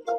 Today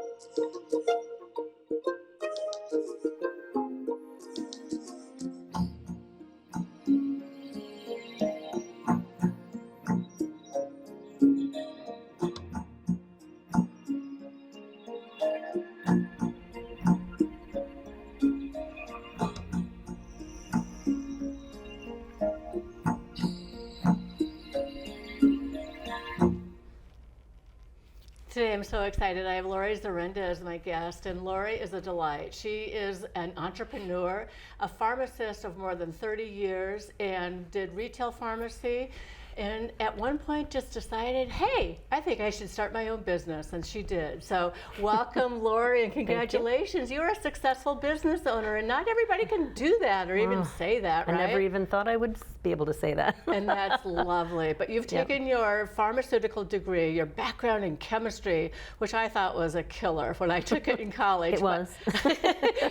I'm so excited. I have Laurie Zrenda as my guest, and Laurie is a delight. She is an entrepreneur, a pharmacist of more than 30 years, and did retail pharmacy. And at one point just decided, hey, I think I should start my own business, and she did. So welcome, Laurie, and congratulations. You are a successful business owner, and not everybody can do that or even say that, right? I never even thought I would be able to say that. And that's lovely. But you've taken your pharmaceutical degree, your background in chemistry, which I thought was a killer when I took it in college. It was.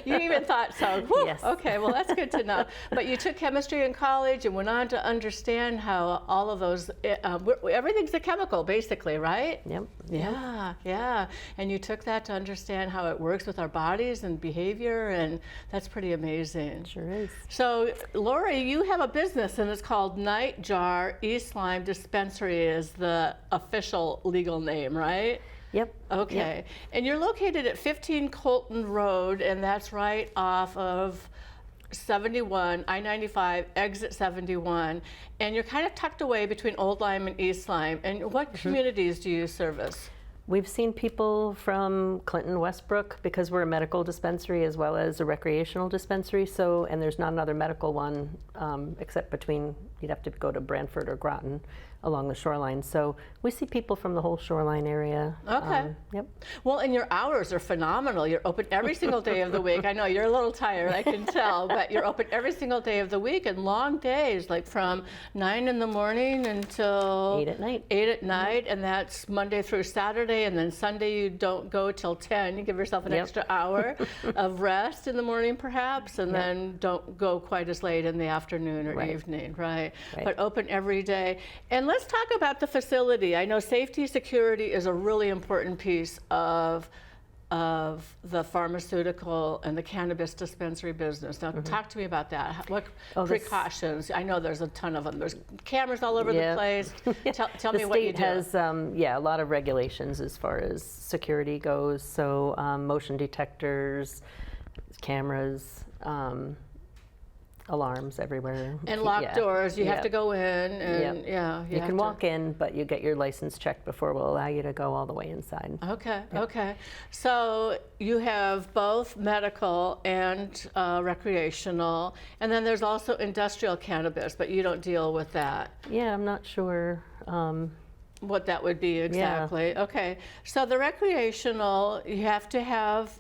You even thought so. Whew, yes. Okay, well, that's good to know. But you took chemistry in college and went on to understand how all of those, everything's a chemical, basically, right? Yep. Yeah. And you took that to understand how it works with our bodies and behavior, and that's pretty amazing. Sure is. So, Laurie, you have a business, and it's called Nightjar. East Lyme Dispensary is the official legal name, right? Yep. Okay. Yep. And you're located at 15 Colton Road, and that's right off of 71, I-95, exit 71. And you're kind of tucked away between Old Lyme and East Lyme. And what communities do you service? We've seen people from Clinton, Westbrook, because we're a medical dispensary as well as a recreational dispensary. So, and there's not another medical one except between, you'd have to go to Branford or Groton along the shoreline. So we see people from the whole shoreline area. Okay. Yep. Well, and your hours are phenomenal. You're open every single day of the week. I know you're a little tired, I can tell, but you're open every single day of the week, and long days, like from 9 in the morning until 8 at night. 8 at night, and that's Monday through Saturday, and then Sunday you don't go till 10. You give yourself an extra hour of rest in the morning, perhaps, and then don't go quite as late in the afternoon or evening, right? But open every day. And let's talk about the facility. I know safety security is a really important piece of the pharmaceutical and the cannabis dispensary business. Now, talk to me about that. What precautions? I know there's a ton of them. There's cameras all over the place. Tell me what you do. The state has, a lot of regulations as far as security goes. So motion detectors, cameras, alarms everywhere. And locked doors. You have to go in, and you can walk in, but you get your license checked before we'll allow you to go all the way inside. Okay. So you have both medical and recreational, and then there's also industrial cannabis, but you don't deal with that. Yeah, I'm not sure. What that would be exactly. Okay. So the recreational, you have to have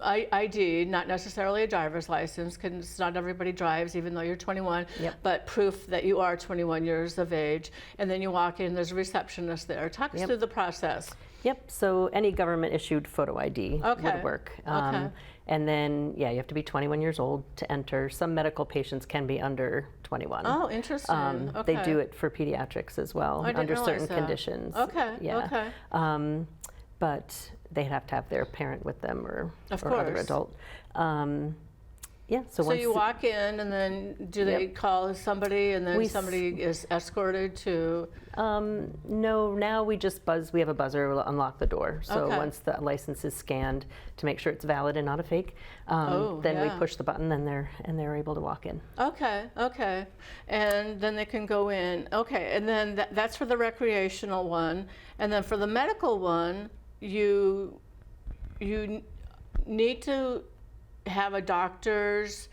ID, not necessarily a driver's license, because not everybody drives, even though you're 21, but proof that you are 21 years of age. And then you walk in, there's a receptionist there. Talk us through the process. Yep, so any government issued photo ID would work. And then, you have to be 21 years old to enter. Some medical patients can be under 21. Oh, interesting. They do it for pediatrics as well, under certain conditions. Okay. But they'd have to have their parent with them or other adult. So you walk in, and then do they call somebody, and then somebody is escorted to? No, now we just buzz. We have a buzzer, we'll unlock the door. So once the license is scanned to make sure it's valid and not a fake, then we push the button, and they're able to walk in. Okay, and then they can go in. Okay, and then that's for the recreational one, and then for the medical one, you need to have a doctor's,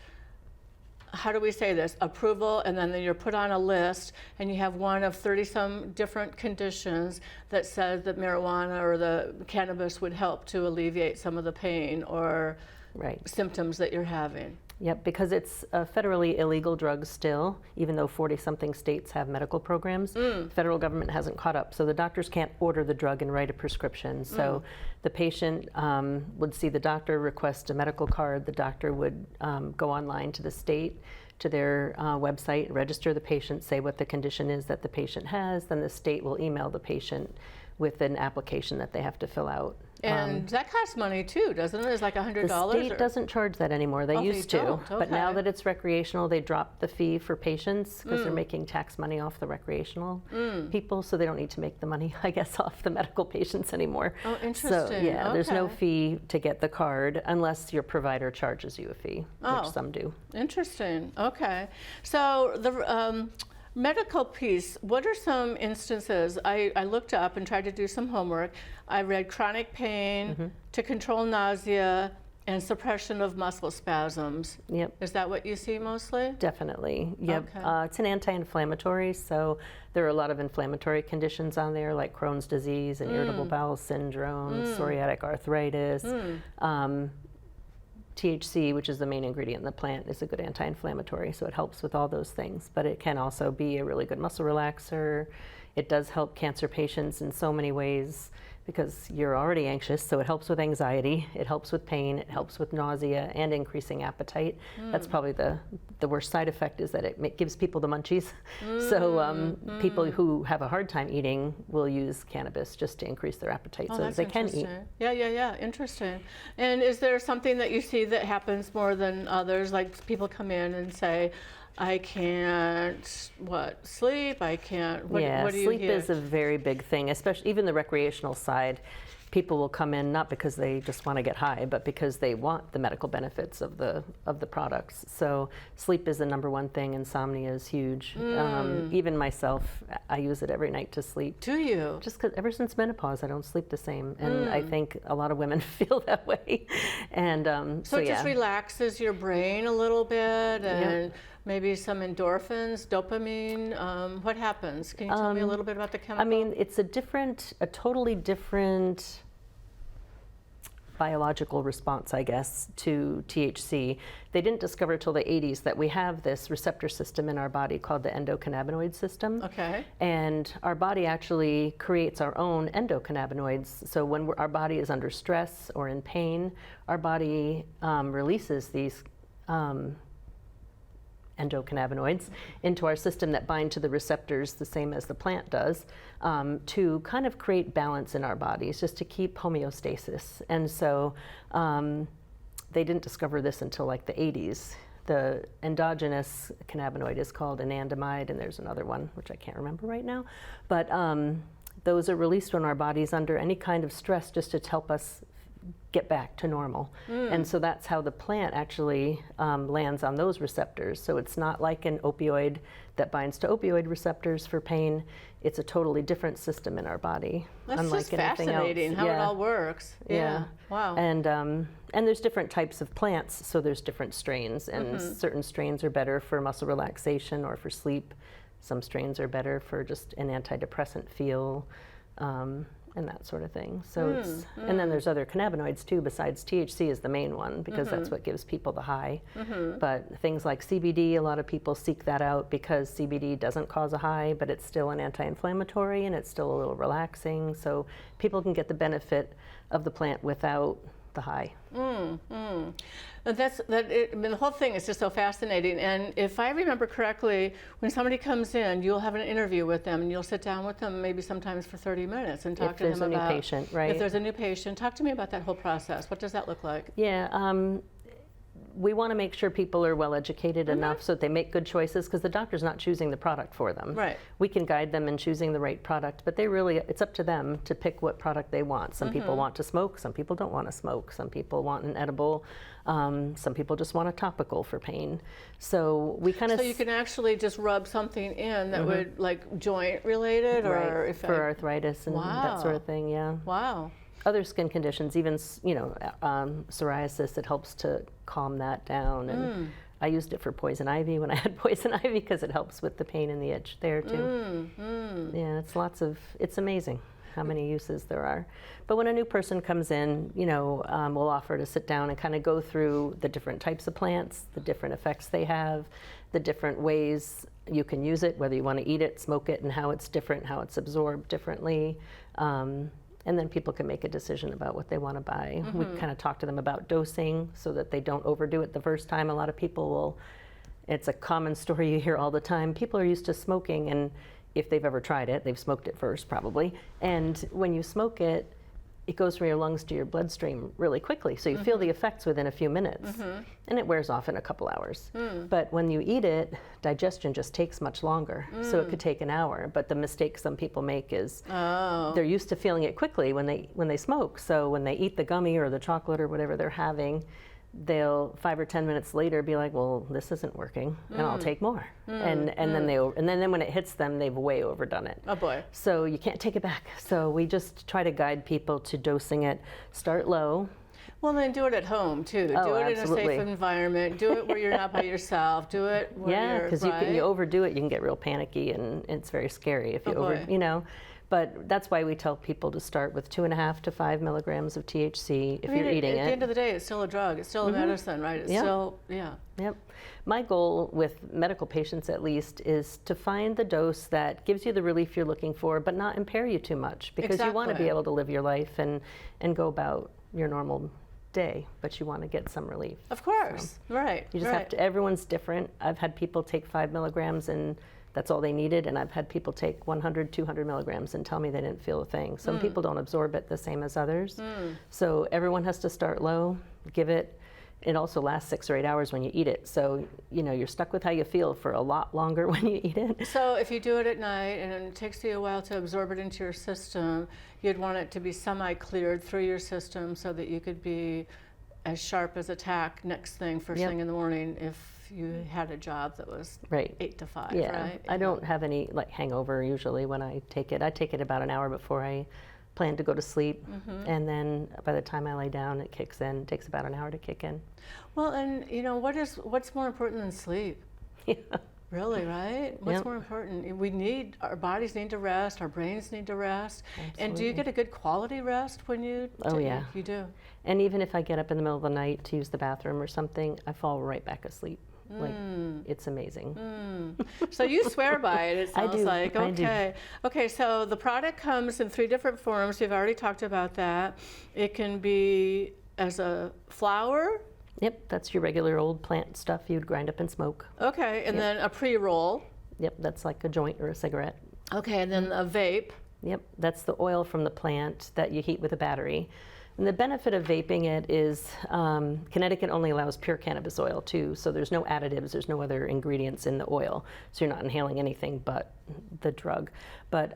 how do we say this, approval, and then you're put on a list, and you have one of 30-some different conditions that says that marijuana or the cannabis would help to alleviate some of the pain or symptoms that you're having. Yep, because it's a federally illegal drug still, even though 40-something states have medical programs. The federal government hasn't caught up, so the doctors can't order the drug and write a prescription. So the patient would see the doctor, request a medical card. The doctor would go online to the state, to their website, register the patient, say what the condition is that the patient has. Then the state will email the patient with an application that they have to fill out. And that costs money too, doesn't it? It's like $100. The state doesn't charge that anymore. They used to. don't? But now Okay. that it's recreational, they dropped the fee for patients because they're making tax money off the recreational people, so they don't need to make the money, I guess, off the medical patients anymore. Oh, So interesting. yeah, there's no Okay. fee to get the card unless your provider charges you a fee, Oh. which some do. Interesting. Okay. So the medical piece, what are some instances? I looked up and tried to do some homework. I read chronic pain to control nausea and suppression of muscle spasms. Yep. Is that what you see mostly? Definitely. Yep. Okay. It's an anti-inflammatory, so there are a lot of inflammatory conditions on there, like Crohn's disease and irritable bowel syndrome, psoriatic arthritis. THC, which is the main ingredient in the plant, is a good anti-inflammatory, so it helps with all those things. But it can also be a really good muscle relaxer. It does help cancer patients in so many ways because you're already anxious, so it helps with anxiety, it helps with pain, it helps with nausea and increasing appetite. That's probably the worst side effect, is that it gives people the munchies. So people who have a hard time eating will use cannabis just to increase their appetite so that That's they can eat. interesting. Yeah. Interesting. And is there something that you see that happens more than others? Like people come in and say, I can't, sleep? I can't, what do you sleep hear? is a very big thing, especially even the recreational side. People will come in not because they just want to get high, but because they want the medical benefits of the products. So sleep is the number one thing. Insomnia is huge. Even myself, I use it every night to sleep. Do you? Just because ever since menopause, I don't sleep the same, and I think a lot of women feel that way. And So it just relaxes your brain a little bit, and maybe some endorphins, dopamine. What happens? Can you tell me a little bit about the chemical? I mean, it's a totally different biological response, I guess, to THC. They didn't discover till the 80s that we have this receptor system in our body called the endocannabinoid system. Okay. And our body actually creates our own endocannabinoids. So when our body is under stress or in pain, our body releases these endocannabinoids into our system that bind to the receptors the same as the plant does, to kind of create balance in our bodies, just to keep homeostasis. And so they didn't discover this until like the 80s. The endogenous cannabinoid is called anandamide, and there's another one which I can't remember right now. But those are released when our body's under any kind of stress, just to help us get back to normal. And so that's how the plant actually lands on those receptors. So it's not like an opioid that binds to opioid receptors for pain. It's a totally different system in our body. That's unlike just anything fascinating else. how it all works. Yeah. Wow. And there's different types of plants, so there's different strains, and certain strains are better for muscle relaxation or for sleep. Some strains are better for just an antidepressant feel. And that sort of thing. So it's, and then there's other cannabinoids too, besides THC is the main one, because that's what gives people the high. But things like CBD, a lot of people seek that out because CBD doesn't cause a high, but it's still an anti-inflammatory and it's still a little relaxing. So people can get the benefit of the plant without the high. I mean, the whole thing is just so fascinating. And if I remember correctly, when somebody comes in, you'll have an interview with them, and you'll sit down with them maybe sometimes for 30 minutes and talk to them about. If there's a new patient, right? If there's a new patient, talk to me about that whole process. What does that look like? Yeah. We want to make sure people are well educated enough so that they make good choices, because the doctor's not choosing the product for them. Right. We can guide them in choosing the right product, but it's up to them to pick what product they want. Some people want to smoke, some people don't want to smoke, some people want an edible, some people just want a topical for pain. So we kind of... So you can actually just rub something in that would, like, joint related, or right, if for arthritis and that sort of thing, yeah. Wow. Other skin conditions, even psoriasis, it helps to calm that down. And I used it for poison ivy when I had poison ivy, because it helps with the pain and the itch there too. Yeah, it's amazing how many uses there are. But when a new person comes in, we'll offer to sit down and kind of go through the different types of plants, the different effects they have, the different ways you can use it, whether you want to eat it, smoke it, and how it's different, how it's absorbed differently. And then people can make a decision about what they want to buy. We kind of talk to them about dosing so that they don't overdo it the first time. A lot of people will, it's a common story you hear all the time. People are used to smoking, and if they've ever tried it, they've smoked it first probably. And when you smoke it, it goes from your lungs to your bloodstream really quickly. So you feel the effects within a few minutes, and it wears off in a couple hours. But when you eat it, digestion just takes much longer. So it could take an hour. But the mistake some people make is they're used to feeling it quickly when they smoke. So when they eat the gummy or the chocolate or whatever they're having, they'll 5 or 10 minutes later be like, well, this isn't working, and I'll take more. And then when it hits them, they've way overdone it. Oh boy. So you can't take it back. So we just try to guide people to dosing it. Start low. Well, then do it at home too. Oh, do it absolutely. in a safe environment. Do it where you're not by yourself. Do it where you're, because you overdo it, you can get real panicky, and it's very scary if you boy. But that's why we tell people to start with 2.5 to 5 milligrams of THC if you're eating it. At the end of the day, it's still a drug. It's still a medicine, right? It's still, Yep. My goal with medical patients, at least, is to find the dose that gives you the relief you're looking for, but not impair you too much, because you want to be able to live your life and go about your normal day, but you want to get some relief. Of course, right. You just have to, everyone's different. I've had people take 5 milligrams and that's all they needed, and I've had people take 100, 200 milligrams and tell me they didn't feel a thing. Some people don't absorb it the same as others. So everyone has to start low, give it. It also lasts 6 or 8 hours when you eat it. So, you're stuck with how you feel for a lot longer when you eat it. So if you do it at night and it takes you a while to absorb it into your system, you'd want it to be semi-cleared through your system so that you could be as sharp as a tack next thing, first thing in the morning, if you had a job that was 8 to 5, right? I don't have any hangover usually when I take it. I take it about an hour before I plan to go to sleep, and then by the time I lay down, it kicks in. It takes about an hour to kick in. Well, and what's more important than sleep? Yeah. Really, right? What's more important? Our bodies need to rest, our brains need to rest. Absolutely. And do you get a good quality rest when you Oh, yeah. You do? And even if I get up in the middle of the night to use the bathroom or something, I fall right back asleep. It's amazing. So you swear by it, it sounds like. I do. Okay, so the product comes in 3 different forms. We've already talked about that. It can be as a flower. Yep, that's your regular old plant stuff you'd grind up and smoke. Okay, and then a pre-roll. Yep, that's like a joint or a cigarette. Okay, and then a vape. Yep, that's the oil from the plant that you heat with a battery. And the benefit of vaping it is Connecticut only allows pure cannabis oil too, so there's no additives, there's no other ingredients in the oil, so you're not inhaling anything but the drug. But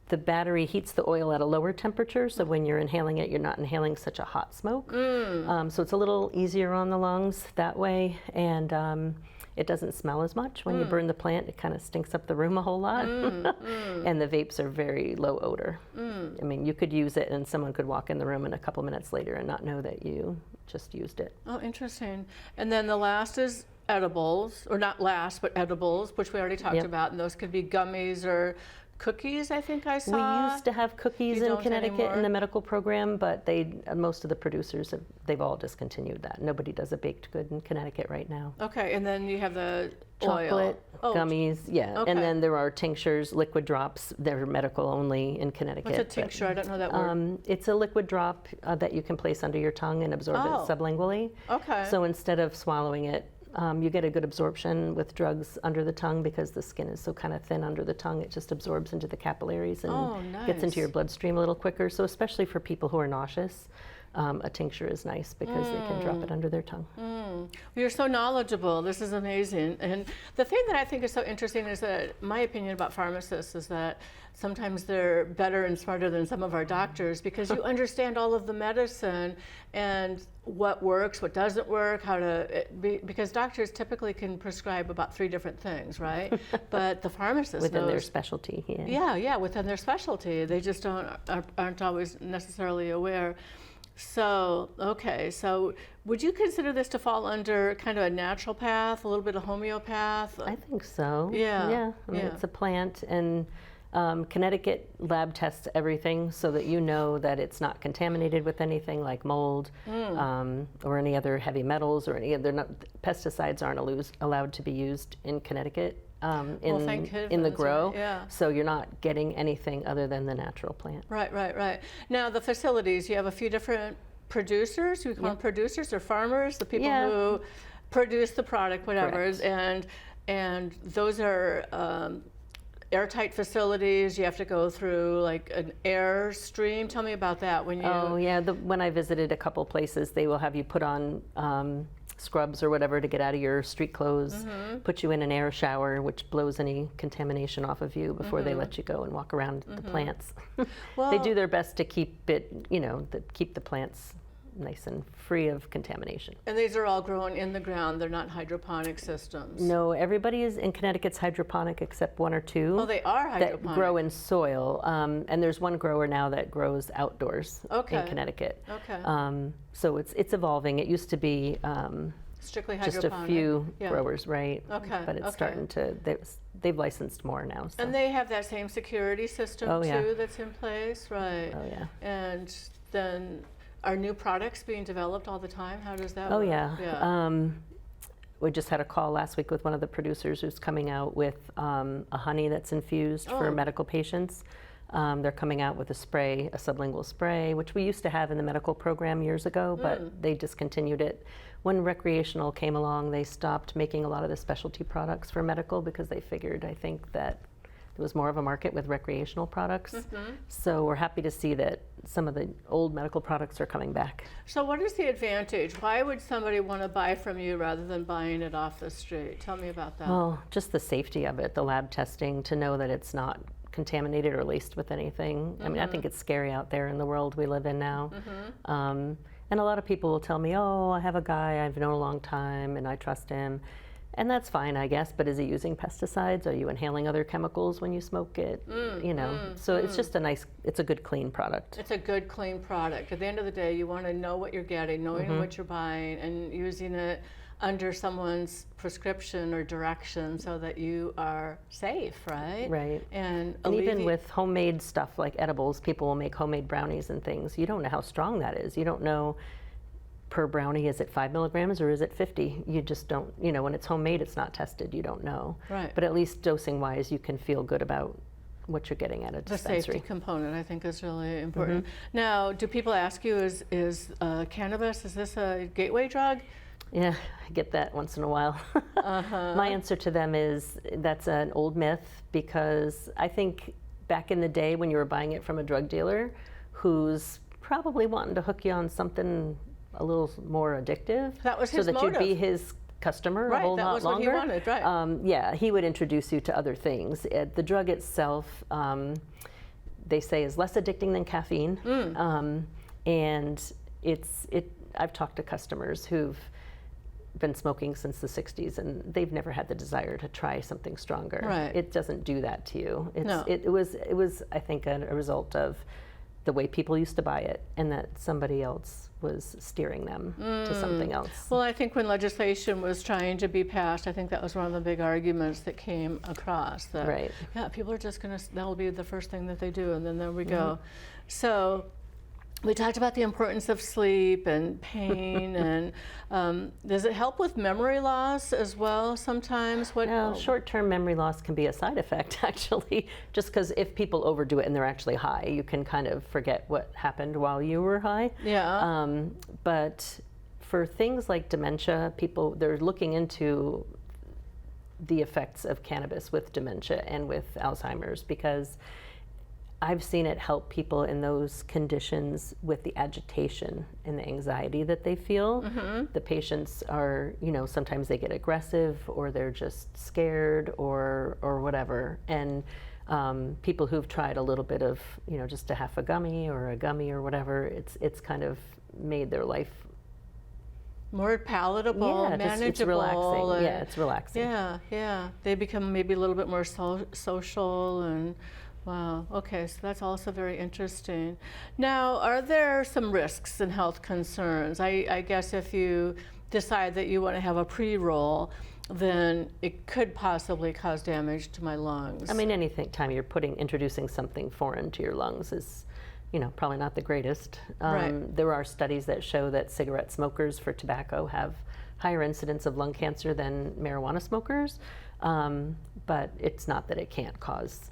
the battery heats the oil at a lower temperature, so when you're inhaling it, you're not inhaling such a hot smoke. So it's a little easier on the lungs that way, and it doesn't smell as much. When you burn the plant, it kind of stinks up the room a whole lot. And the vapes are very low odor. I mean, you could use it and someone could walk in the room and a couple minutes later and not know that you just used it. Oh, interesting. And then the last is edibles, or not last, but edibles, which we already talked about, and those could be gummies or cookies, I think I saw. We used to have cookies in Connecticut anymore? in the medical program, but most of the producers, they've all discontinued that. Nobody does a baked good in Connecticut right now. Okay, and then you have the chocolate, oil. gummies, Okay. and then there are tinctures, liquid drops. They're medical only in Connecticut. What's a tincture? I don't know that word. It's a liquid drop that you can place under your tongue and absorb it sublingually. Okay. So instead of swallowing it, you get a good absorption with drugs under the tongue because the skin is so kind of thin under the tongue. It just absorbs into the capillaries and gets into your bloodstream a little quicker. So especially for people who are nauseous, a tincture is nice because they can drop it under their tongue. Well, you're so knowledgeable. This is amazing. And the thing that I think is so interesting is that my opinion about pharmacists is that sometimes they're better and smarter than some of our doctors because you understand all of the medicine and what works, what doesn't work, because doctors typically can prescribe about 3 different things, right? But the pharmacist within knows, their specialty, within their specialty. They just aren't always necessarily aware. So, okay, so would you consider this to fall under kind of a naturopath, a little bit of homeopath? I think so. Yeah. I mean, it's a plant, and Connecticut lab tests everything so that you know that it's not contaminated with anything like mold or any other heavy metals or any other. Pesticides aren't allowed to be used in Connecticut. In the grow, so you're not getting anything other than the natural plant. Right. Now the facilities, you have a few different producers. You call them producers or farmers, the people who produce the product, whatever. Correct. And those are airtight facilities. You have to go through like an air stream. Tell me about that. When you Oh yeah, when I visited a couple places, they will have you put on scrubs or whatever to get out of your street clothes, put you in an air shower, which blows any contamination off of you before they let you go and walk around the plants. Well, they do their best to keep it, keep the plants nice and free of contamination. And these are all grown in the ground. They're not hydroponic systems. No, everybody is in Connecticut's hydroponic except one or two. Oh, they are hydroponic. That grow in soil. And there's one grower now that grows outdoors Okay. in Connecticut. Okay. So it's evolving. It used to be Strictly just hydroponic. a few Yeah. growers, right? Okay, But it's okay. starting to, they've licensed more now. So. And they have that same security system Oh, yeah. too that's in place, right? Oh yeah. And then are new products being developed all the time? How does that Oh work? yeah. We just had a call last week with one of the producers who's coming out with a honey that's infused for Oh. medical patients. They're coming out with a spray, a sublingual spray, which we used to have in the medical program years ago, but they discontinued it. When recreational came along, they stopped making a lot of the specialty products for medical because they figured, I think, that there was more of a market with recreational products. So we're happy to see that some of the old medical products are coming back. So what is the advantage? Why would somebody want to buy from you rather than buying it off the street? Tell me about that. Well, just the safety of it, the lab testing, to know that it's not contaminated or laced with anything. I mean, I think it's scary out there in the world we live in now. And a lot of people will tell me, oh, I have a guy I've known a long time and I trust him. And that's fine, I guess, but is he using pesticides? Are you inhaling other chemicals when you smoke it? So it's just it's a good, clean product. It's a good, clean product. At the end of the day, you want to know what you're getting, knowing what you're buying, and using it under someone's prescription or direction so that you are safe, right? Right. And even with homemade stuff like edibles, people will make homemade brownies and things. You don't know how strong that is. You don't know per brownie, is it 5 milligrams or is it 50? You just don't, when it's homemade, it's not tested. You don't know. Right. But at least dosing wise, you can feel good about what you're getting at a the dispensary. safety component, I think, is really important. Now, do people ask you, is cannabis, is this a gateway drug? Yeah, I get that once in a while. My answer to them is that's an old myth, because I think back in the day when you were buying it from a drug dealer who's probably wanting to hook you on something a little more addictive, That was so his that motive. you'd be his customer a whole that lot was longer. what he wanted, right. Yeah, he would introduce you to other things. The drug itself, they say, is less addicting than caffeine, and I've talked to customers who've been smoking since the 60s and they've never had the desire to try something stronger. Right. It doesn't do that to you. No. It was I think a result of the way people used to buy it, and that somebody else was steering them to something else. Well, I think when legislation was trying to be passed, I think that was one of the big arguments that came across. That, Right. Yeah, people are just going to, that'll be the first thing that they do, and then there we go. So we talked about the importance of sleep and pain, and does it help with memory loss as well sometimes? Short-term memory loss can be a side effect, actually, just because if people overdo it and they're actually high, you can kind of forget what happened while you were high. Yeah. But for things like dementia, they're looking into the effects of cannabis with dementia and with Alzheimer's, because I've seen it help people in those conditions with the agitation and the anxiety that they feel. The patients are, sometimes they get aggressive or they're just scared or whatever. And people who've tried a little bit of, just a half a gummy or whatever, it's kind of made their life more palatable, manageable. It's relaxing. And Yeah, it's relaxing. yeah. They become maybe a little bit more social and. Wow, okay, so that's also very interesting. Now, are there some risks and health concerns? I guess if you decide that you want to have a pre-roll, then it could possibly cause damage to my lungs. I mean, time you're introducing something foreign to your lungs is, probably not the greatest. Right. There are studies that show that cigarette smokers for tobacco have higher incidence of lung cancer than marijuana smokers, but it's not that it can't cause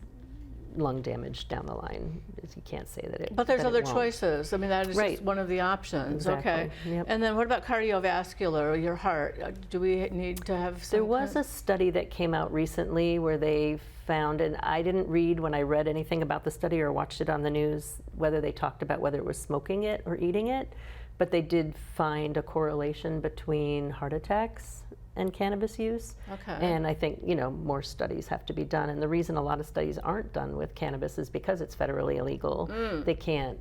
lung damage down the line. You can't say that it. But there's that it other won't. choices. I mean, that is Right. just one of the options. Exactly. Okay. Yep. And then what about cardiovascular, your heart? Do we need to have some There was a study that came out recently where they found, and I didn't read when I read anything about the study or watched it on the news, whether they talked about whether it was smoking it or eating it, but they did find a correlation between heart attacks and cannabis use. Okay. And I think, you know, more studies have to be done. And the reason a lot of studies aren't done with cannabis is because it's federally illegal. They can't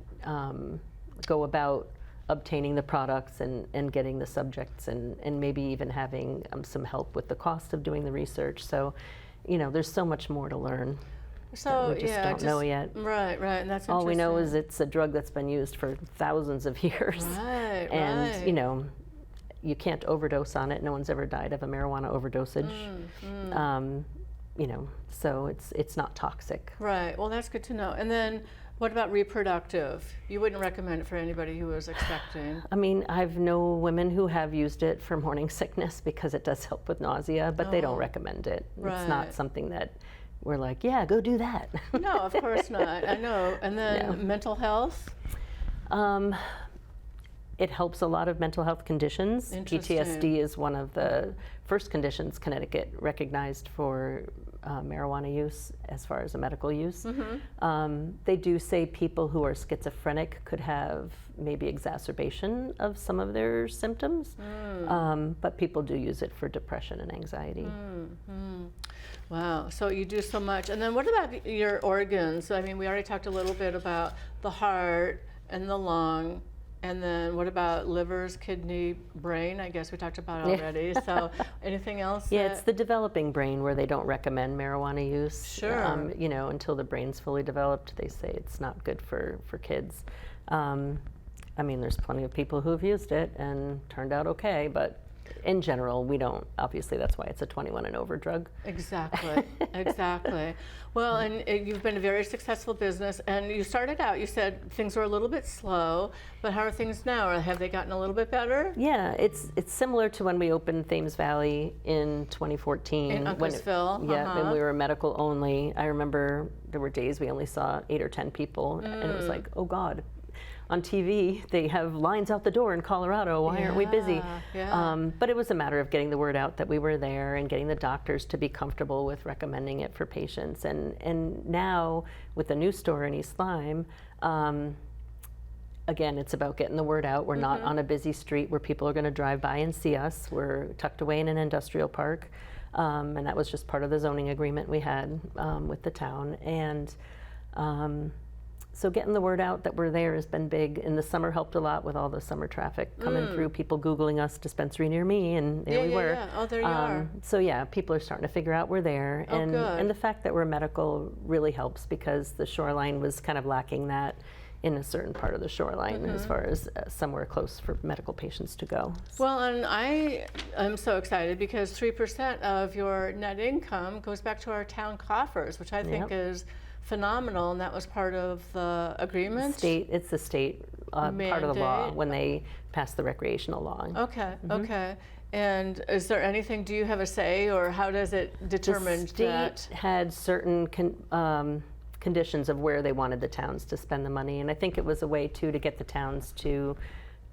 go about obtaining the products and getting the subjects and maybe even having some help with the cost of doing the research. So, you know, there's so much more to learn. So we just don't know yet. Right, and that's All we know is interesting. it's a drug that's been used for thousands of years. Right, And, right. you know, you can't overdose on it. No one's ever died of a marijuana overdosage. You know, so it's not toxic. Right. Well, that's good to know. And then what about reproductive? You wouldn't recommend it for anybody who was expecting. I mean, I've known women who have used it for morning sickness because it does help with nausea, but they don't recommend it. It's Right. not something that we're like, yeah, go do that. No, of course not. I know. And then No. mental health? It helps a lot of mental health conditions. Interesting. PTSD is one of the first conditions Connecticut recognized for marijuana use as far as a medical use. They do say people who are schizophrenic could have maybe exacerbation of some of their symptoms, but people do use it for depression and anxiety. Wow. So you do so much. And then what about your organs? I mean, we already talked a little bit about the heart and the lung. And then what about livers, kidney, brain? I guess we talked about already. So anything else? Yeah, it's the developing brain where they don't recommend marijuana use. Sure. You know, until the brain's fully developed, they say it's not good for kids. I mean, there's plenty of people who have used it and turned out okay, but in general, we don't. Obviously, that's why it's a 21 and over drug. Exactly, exactly. Well, and you've been a very successful business, and you started out, you said things were a little bit slow, but how are things now? Or have they gotten a little bit better? Yeah, it's similar to when we opened Thames Valley in 2014. In Uncasville, Yeah, when we were medical only. I remember there were days we only saw 8 or 10 people, and it was like, oh God. On TV, they have lines out the door in Colorado. Why aren't we busy? Yeah. But it was a matter of getting the word out that we were there and getting the doctors to be comfortable with recommending it for patients. And now, with the new store in East Lyme, again, it's about getting the word out. We're not on a busy street where people are going to drive by and see us. We're tucked away in an industrial park. And that was just part of the zoning agreement we had with the town. And so getting the word out that we're there has been big. And the summer helped a lot with all the summer traffic coming through, people Googling us, dispensary near me, and there we were. Yeah. Oh, there you are. So yeah, people are starting to figure out we're there. Oh, and, good. and the fact that we're medical really helps because the shoreline was kind of lacking that in a certain part of the shoreline as far as somewhere close for medical patients to go. Well, and I am so excited because 3% of your net income goes back to our town coffers, which I think is phenomenal, and that was part of the agreement. It's the state part of the law Mandate. when they passed the recreational law. Okay, okay. And is there anything, do you have a say, or how does it determine The state that? had certain conditions of where they wanted the towns to spend the money, and I think it was a way too to get the towns to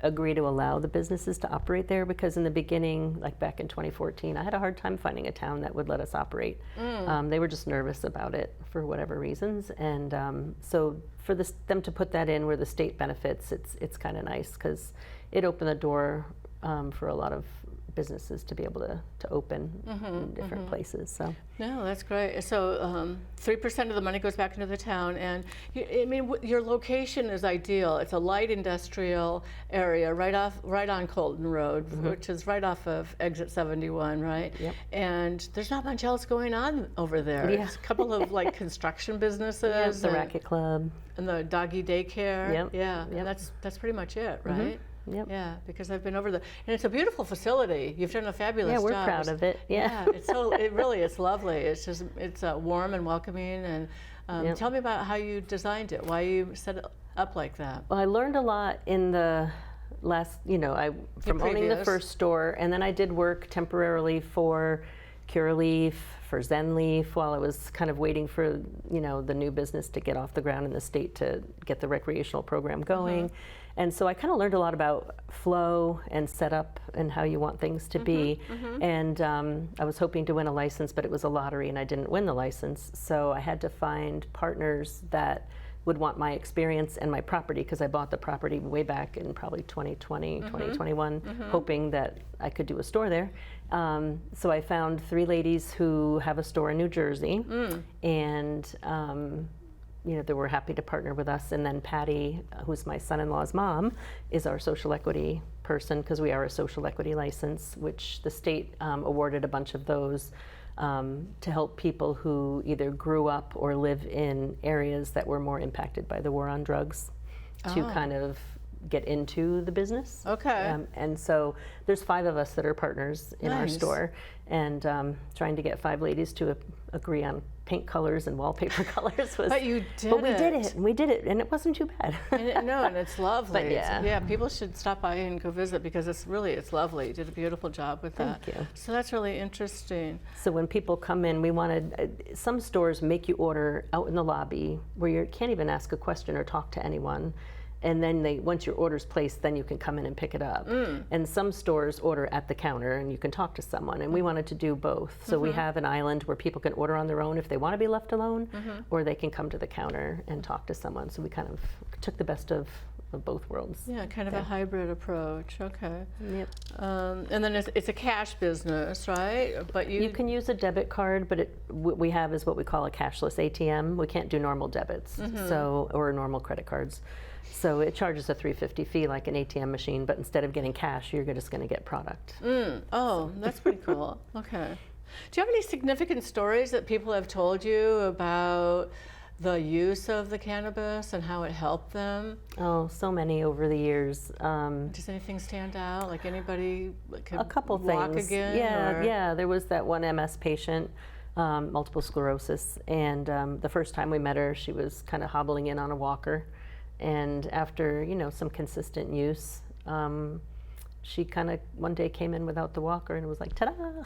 agree to allow the businesses to operate there, because in the beginning, like back in 2014, I had a hard time finding a town that would let us operate. They were just nervous about it for whatever reasons, and so for them to put that in where the state benefits, it's kind of nice because it opened the door for a lot of businesses to be able to open in different places. So No, that's great. So 3% of the money goes back into the town, and I mean, your location is ideal. It's a light industrial area right on Colton Road, which is right off of exit 71, right? Yep. And there's not much else going on over there. Yeah. It's a couple of like construction businesses, the racket club. and the doggy daycare. Yep. Yeah, Yep. that's pretty much it, right? Yep. Yeah, because I've been over there, and it's a beautiful facility. You've done a fabulous Yeah, job. we're proud of it. Yeah. It really is lovely. It's warm and welcoming. And Yep. tell me about how you designed it. Why you set it up like that. Well, I learned a lot in the last, from owning the previous. first store, and then I did work temporarily for Curaleaf, for Zenleaf, while I was kind of waiting for, the new business to get off the ground in the state to get the recreational program going. And so I kind of learned a lot about flow and setup and how you want things to be. And I was hoping to win a license, but it was a lottery and I didn't win the license. So I had to find partners that would want my experience and my property, because I bought the property way back in probably 2020, 2021, hoping that I could do a store there. So I found 3 ladies who have a store in New Jersey, and they were happy to partner with us. And then Patty, who's my son-in-law's mom, is our social equity person, because we are a social equity license, which the state awarded a bunch of those to help people who either grew up or live in areas that were more impacted by the war on drugs to kind of get into the business. Okay. And so there's 5 of us that are partners in our store, and trying to get 5 ladies to agree on paint colors and wallpaper colors was. But you did. But we did it, and it wasn't too bad. And it's lovely. But yeah. People should stop by and go visit, because it's lovely. You did a beautiful job with that. Thank you. So that's really interesting. So when people come in, we wanted, some stores make you order out in the lobby where you can't even ask a question or talk to anyone. And then once your order's placed, then you can come in and pick it up. And some stores order at the counter and you can talk to someone, and we wanted to do both. So we have an island where people can order on their own if they want to be left alone, or they can come to the counter and talk to someone. So we kind of took the best of both worlds. Yeah, kind of a hybrid approach. Okay. Yep. And then it's a cash business, right? But you can use a debit card, but what we have is what we call a cashless ATM. We can't do normal debits, or normal credit cards. So it charges a $3.50 fee like an ATM machine, but instead of getting cash, you're just going to get product. Oh, that's pretty cool. Okay. Do you have any significant stories that people have told you about the use of the cannabis and how it helped them? Oh, so many over the years. Does anything stand out? Like anybody could a couple walk things. again? Yeah. There was that one MS patient, multiple sclerosis, and the first time we met her, she was kind of hobbling in on a walker. And after, some consistent use, she kind of one day came in without the walker and it was like, ta-da!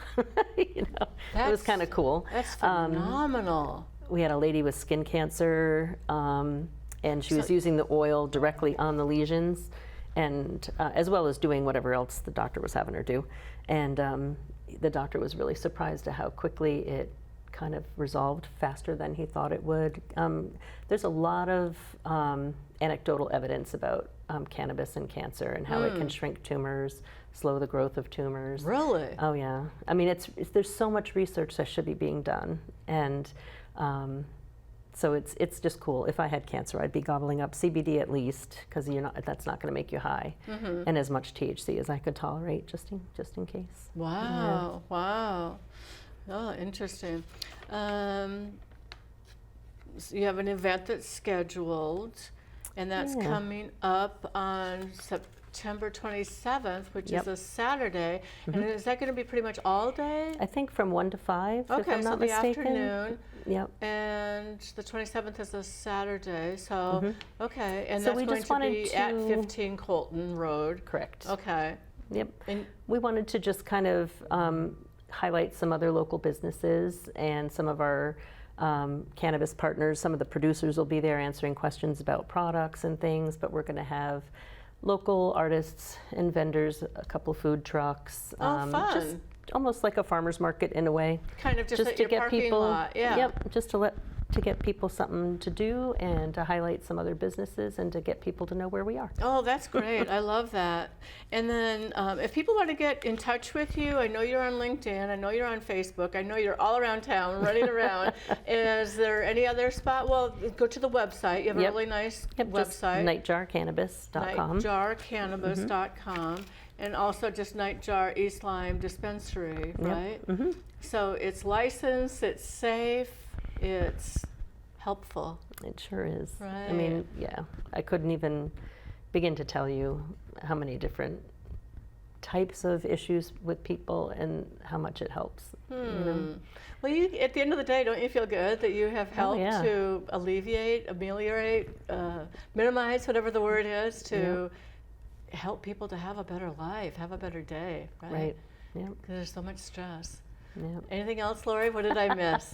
It was kind of cool. That's phenomenal. We had a lady with skin cancer, and she was using the oil directly on the lesions, and as well as doing whatever else the doctor was having her do. And the doctor was really surprised at how quickly it kind of resolved, faster than he thought it would. There's a lot of anecdotal evidence about cannabis and cancer and how it can shrink tumors, slow the growth of tumors. Really? Oh yeah. I mean, there's so much research that should be being done, and so it's just cool. If I had cancer, I'd be gobbling up CBD at least, because that's not going to make you high, and as much THC as I could tolerate, just in case. Wow! Yeah. Wow! Oh, interesting. So you have an event that's scheduled, and that's coming up on September 27th, which is a Saturday. And is that going to be pretty much all day? I think from 1 to 5, okay, if I'm not the mistaken. Afternoon. Yep. And the 27th is a Saturday, so okay. And So that's we going just to wanted be at 15 Colton Road. Correct. Okay. Yep. And we wanted to just kind of highlight some other local businesses and some of our cannabis partners. Some of the producers will be there answering questions about products and things, but we're going to have local artists and vendors, a couple food trucks. fun. Just almost like a farmer's market in a way. kind of just at to your get parking people, lot. Yeah. Yep, just to get people something to do and to highlight some other businesses and to get people to know where we are. Oh, that's great. I love that. And then if people want to get in touch with you, I know you're on LinkedIn, I know you're on Facebook, I know you're all around town running around. Is there any other spot? Well, go to the website. You have a really nice website. Nightjarcannabis.com. Nightjarcannabis.com. And also just Nightjar East Lyme Dispensary, right? So it's licensed, it's safe, it's helpful. It sure is. Right. I mean, yeah, I couldn't even begin to tell you how many different types of issues with people and how much it helps. You know? Well, at the end of the day, don't you feel good that you have helped yeah. to ameliorate, minimize, whatever the word is, to help people to have a better life, have a better day, right? Right. Yeah. Because there's so much stress. Yep. Anything else, Laurie? What did I miss?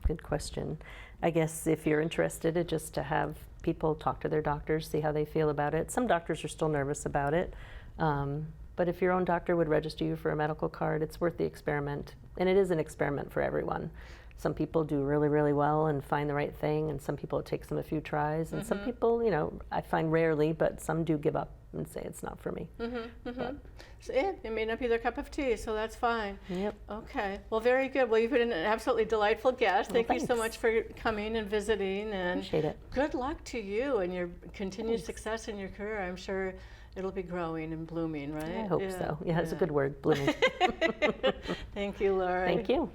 Good question. I guess if you're interested, it's just to have people talk to their doctors, see how they feel about it. Some doctors are still nervous about it. But if your own doctor would register you for a medical card, it's worth the experiment. And it is an experiment for everyone. Some people do really, really well and find the right thing, and some people it takes them a few tries, and some people, you know, I find rarely, but some do give up and say it's not for me. So it may not be their cup of tea, so that's fine. Yep. Okay. Well, very good. Well, you've been an absolutely delightful guest. Well, Thank you so thanks. much for coming and visiting. And Appreciate it. good luck to you and your continued success in your career. I'm sure it'll be growing and blooming, right? I hope so. Yeah, it's a good word, blooming. Thank you, Laurie. Thank you.